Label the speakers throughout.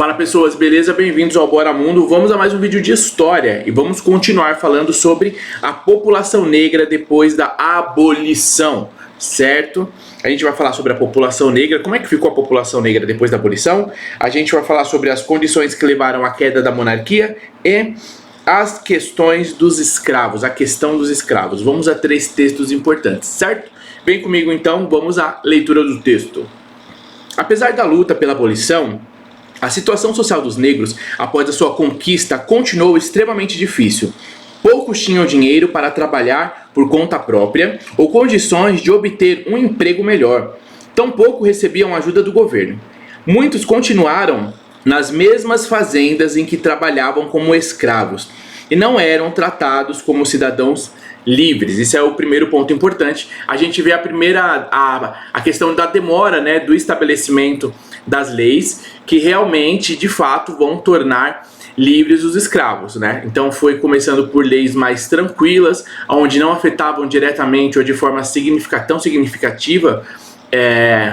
Speaker 1: Fala pessoas, beleza? Bem-vindos ao Bora Mundo. Vamos a mais um vídeo de história e vamos continuar falando sobre a população negra depois da abolição, certo? A gente vai falar sobre a população negra, como é que ficou a população negra depois da abolição. A gente vai falar sobre as condições que levaram à queda da monarquia e as questões dos escravos, a questão dos escravos. Vamos a 3 textos importantes, certo? Vem comigo então, vamos à leitura do texto. Apesar da luta pela abolição, a situação social dos negros, após a sua conquista, continuou extremamente difícil. Poucos tinham dinheiro para trabalhar por conta própria ou condições de obter um emprego melhor. Tampouco recebiam ajuda do governo. Muitos continuaram nas mesmas fazendas em que trabalhavam como escravos e não eram tratados como cidadãos livres. Isso é o primeiro ponto importante. A gente vê a questão da demora, né, do estabelecimento das leis que realmente, de fato, vão tornar livres os escravos, né? Então foi começando por leis mais tranquilas, onde não afetavam diretamente ou de forma tão significativa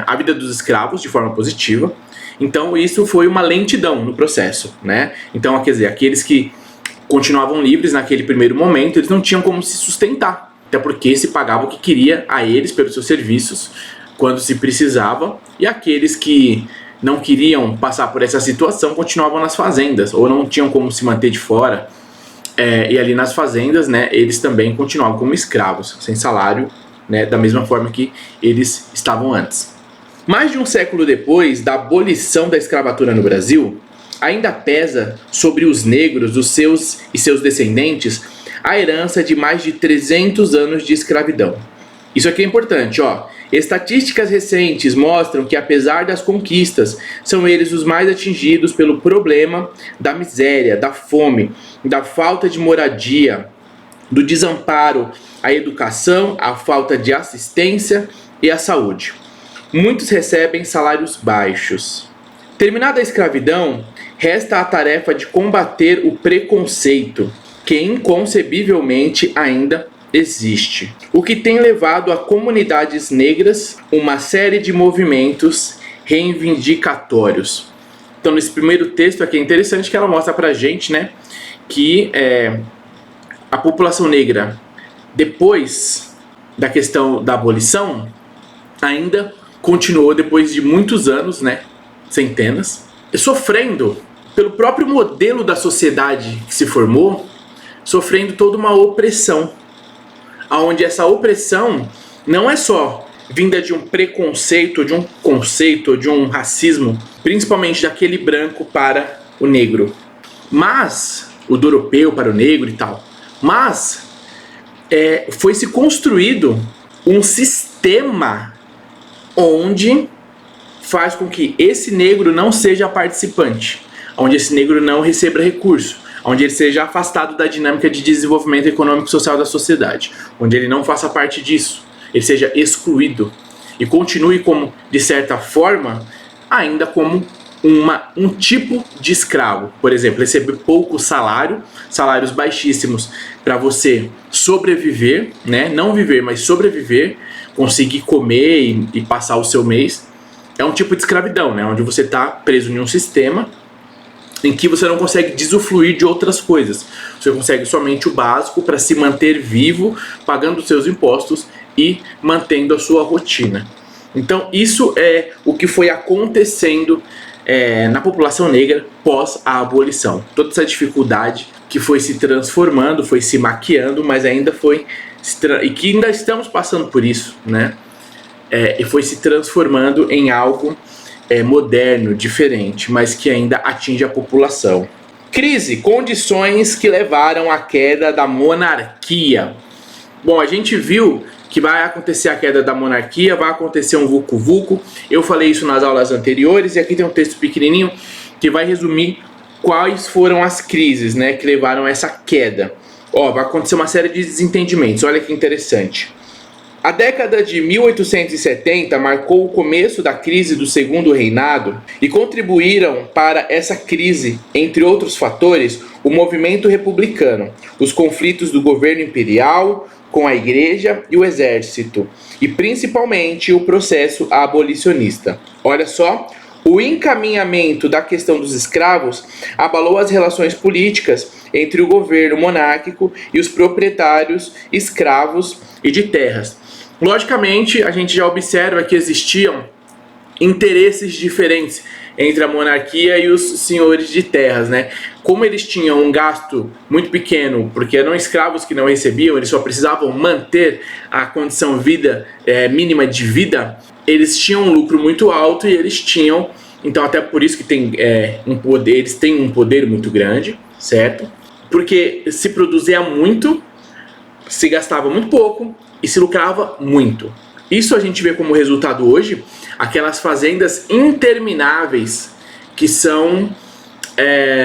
Speaker 1: a vida dos escravos de forma positiva. Então isso foi uma lentidão no processo, né? Então, quer dizer, aqueles que continuavam livres naquele primeiro momento, eles não tinham como se sustentar, até porque se pagava o que queria a eles pelos seus serviços quando se precisava, e aqueles que não queriam passar por essa situação continuavam nas fazendas, ou não tinham como se manter de fora, e ali nas fazendas, né, eles também continuavam como escravos, sem salário, né, da mesma forma que eles estavam antes. Mais de um século depois da abolição da escravatura no Brasil, ainda pesa sobre os negros, os seus e seus descendentes, a herança de mais de 300 anos de escravidão. Isso aqui é importante, ó. Estatísticas recentes mostram que, apesar das conquistas, são eles os mais atingidos pelo problema da miséria, da fome, da falta de moradia, do desamparo à educação, à falta de assistência e à saúde. Muitos recebem salários baixos. Terminada a escravidão, resta a tarefa de combater o preconceito, que inconcebivelmente ainda existe, o que tem levado a comunidades negras uma série de movimentos reivindicatórios. Então, nesse primeiro texto aqui é interessante que ela mostra pra gente, né, que a população negra, depois da questão da abolição, ainda continuou, depois de muitos anos, né, centenas, sofrendo pelo próprio modelo da sociedade que se formou, sofrendo toda uma opressão, onde essa opressão não é só vinda de um preconceito, de um conceito, de um racismo, principalmente daquele branco para o negro, mas o do europeu para o negro e tal, mas foi se construído um sistema onde faz com que esse negro não seja participante, onde esse negro não receba recurso, onde ele seja afastado da dinâmica de desenvolvimento econômico e social da sociedade, onde ele não faça parte disso, ele seja excluído e continue como, de certa forma, ainda como um tipo de escravo. Por exemplo, receber pouco salário, salários baixíssimos para você sobreviver, né? Não viver, mas sobreviver, conseguir comer e passar o seu mês. É um tipo de escravidão, né? Onde você está preso em um sistema em que você não consegue usufruir de outras coisas. Você consegue somente o básico para se manter vivo, pagando seus impostos e mantendo a sua rotina. Então isso é o que foi acontecendo na população negra pós a abolição. Toda essa dificuldade que foi se transformando, foi se maquiando, mas ainda e que ainda estamos passando por isso, né? E foi se transformando em algo moderno, diferente, mas que ainda atinge a população. Crise, condições que levaram à queda da monarquia. Bom, a gente viu que vai acontecer a queda da monarquia, vai acontecer um vucu-vucu. Eu falei isso nas aulas anteriores e aqui tem um texto pequenininho que vai resumir quais foram as crises, né, que levaram a essa queda. Ó, vai acontecer uma série de desentendimentos, olha que interessante. A década de 1870 marcou o começo da crise do Segundo Reinado e contribuíram para essa crise, entre outros fatores, o movimento republicano, os conflitos do governo imperial com a igreja e o exército, e principalmente o processo abolicionista. Olha só, O encaminhamento da questão dos escravos abalou as relações políticas entre o governo monárquico e os proprietários escravos e de terras. Logicamente, a gente já observa que existiam interesses diferentes entre a monarquia e os senhores de terras, né? Como eles tinham um gasto muito pequeno, porque eram escravos que não recebiam, eles só precisavam manter a condição mínima de vida, eles tinham um lucro muito alto e eles tinham, então até por isso que tem eles têm um poder muito grande, certo? Porque se produzia muito, se gastava muito pouco e se lucrava muito. Isso a gente vê como resultado hoje, aquelas fazendas intermináveis que são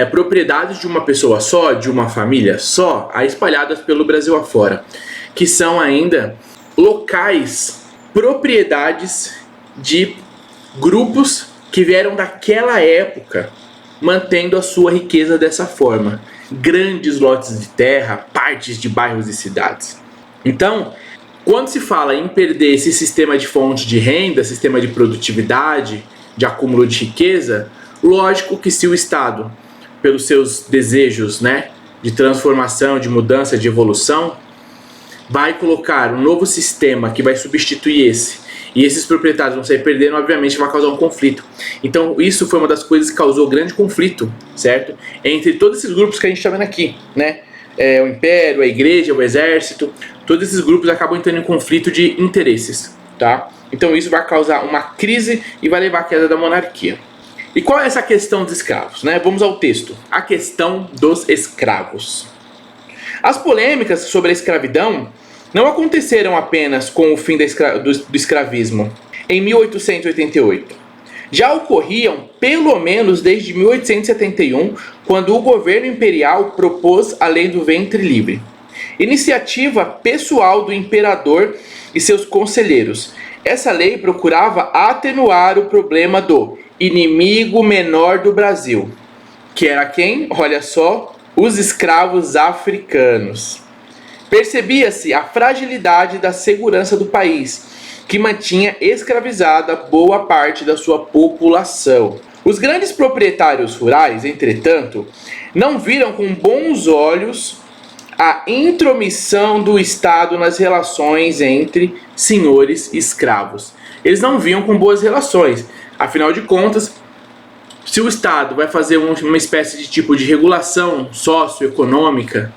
Speaker 1: propriedades de uma pessoa só, de uma família só, espalhadas pelo Brasil afora, que são ainda locais, propriedades de grupos que vieram daquela época, mantendo a sua riqueza dessa forma. Grandes lotes de terra, partes de bairros e cidades. Então, quando se fala em perder esse sistema de fonte de renda, sistema de produtividade, de acúmulo de riqueza, lógico que se o Estado, pelos seus desejos, né, de transformação, de mudança, de evolução, vai colocar um novo sistema que vai substituir esse, e esses proprietários vão sair perdendo, obviamente vai causar um conflito. Então isso foi uma das coisas que causou grande conflito, certo? Entre todos esses grupos que a gente está vendo aqui, né? O Império, a Igreja, o Exército, todos esses grupos acabam entrando em conflito de interesses, tá? Então isso vai causar uma crise e vai levar à queda da monarquia. E qual é essa questão dos escravos, né? Vamos ao texto. A questão dos escravos. As polêmicas sobre a escravidão não aconteceram apenas com o fim do escravismo em 1888. Já ocorriam pelo menos desde 1871, quando o governo imperial propôs a Lei do Ventre Livre. Iniciativa pessoal do imperador e seus conselheiros. Essa lei procurava atenuar o problema do inimigo menor do Brasil, que era quem? Olha só, os escravos africanos. Percebia-se a fragilidade da segurança do país, que mantinha escravizada boa parte da sua população. Os grandes proprietários rurais, entretanto, não viram com bons olhos a intromissão do Estado nas relações entre senhores e escravos. Eles não viam com boas relações. Afinal de contas, se o Estado vai fazer uma espécie de tipo de regulação socioeconômica,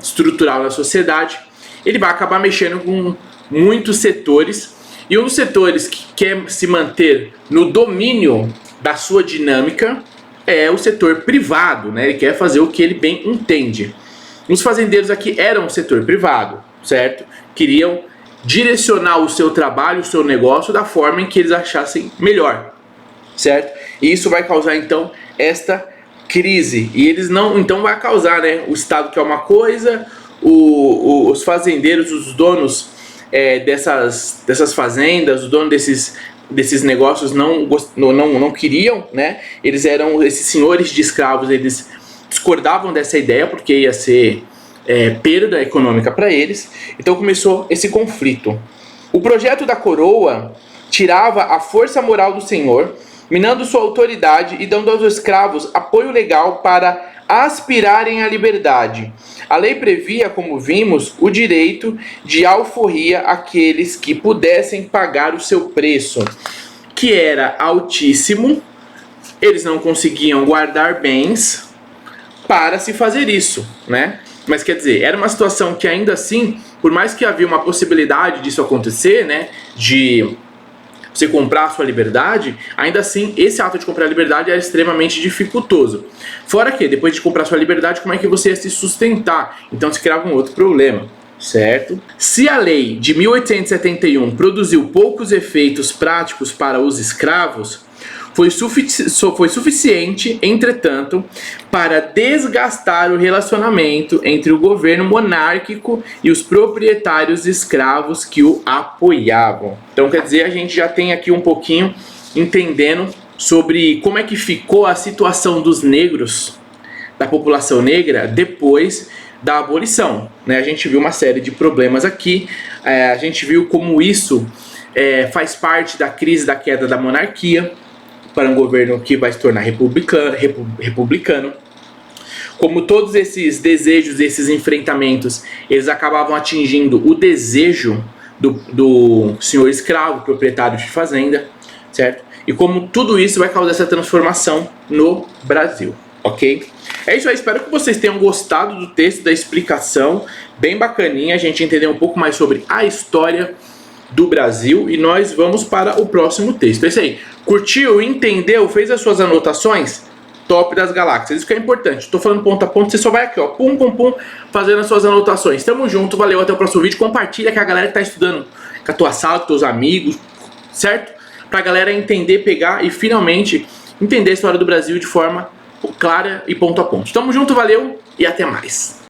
Speaker 1: estrutural na sociedade, ele vai acabar mexendo com muitos setores, e um dos setores que quer se manter no domínio da sua dinâmica é o setor privado, né? Ele quer fazer o que ele bem entende. Os fazendeiros aqui eram o setor privado, certo? Queriam direcionar o seu trabalho, o seu negócio da forma em que eles achassem melhor, certo? E isso vai causar então esta crise, e eles não, então vai causar, né? O Estado quer uma coisa, os fazendeiros, os donos dessas fazendas, os donos desses negócios não queriam, né? Eles eram esses senhores de escravos, eles discordavam dessa ideia porque ia ser perda econômica para eles. Então começou esse conflito. O projeto da coroa tirava a força moral do senhor, minando sua autoridade e dando aos escravos apoio legal para aspirarem à liberdade. A lei previa, como vimos, o direito de alforria àqueles que pudessem pagar o seu preço, que era altíssimo. Eles não conseguiam guardar bens para se fazer isso, né? Mas quer dizer, era uma situação que ainda assim, por mais que havia uma possibilidade disso acontecer, né, de você comprar a sua liberdade, ainda assim esse ato de comprar a liberdade era extremamente dificultoso. Fora que, depois de comprar a sua liberdade, como é que você ia se sustentar? Então se criava um outro problema, certo? Se a lei de 1871 produziu poucos efeitos práticos para os escravos, foi suficiente, entretanto, para desgastar o relacionamento entre o governo monárquico e os proprietários escravos que o apoiavam. Então, quer dizer, a gente já tem aqui um pouquinho entendendo sobre como é que ficou a situação dos negros, da população negra, depois da abolição, né? A gente viu uma série de problemas aqui, a gente viu como isso faz parte da crise da queda da monarquia, para um governo que vai se tornar republicano. Como todos esses desejos, esses enfrentamentos, eles acabavam atingindo o desejo do senhor escravo, proprietário de fazenda, certo? E como tudo isso vai causar essa transformação no Brasil, ok? É isso aí, espero que vocês tenham gostado do texto, da explicação, bem bacaninha, a gente entender um pouco mais sobre a história do Brasil, e nós vamos para o próximo texto. É isso aí, curtiu, entendeu, fez as suas anotações? Top das galáxias, isso que é importante. Estou falando ponto a ponto, você só vai aqui, ó, pum, pum, pum, fazendo as suas anotações. Tamo junto, valeu, até o próximo vídeo. Compartilha com a galera que tá estudando, com a tua sala, com teus amigos, certo? Pra galera entender, pegar e finalmente entender a história do Brasil de forma clara e ponto a ponto. Tamo junto, valeu e até mais.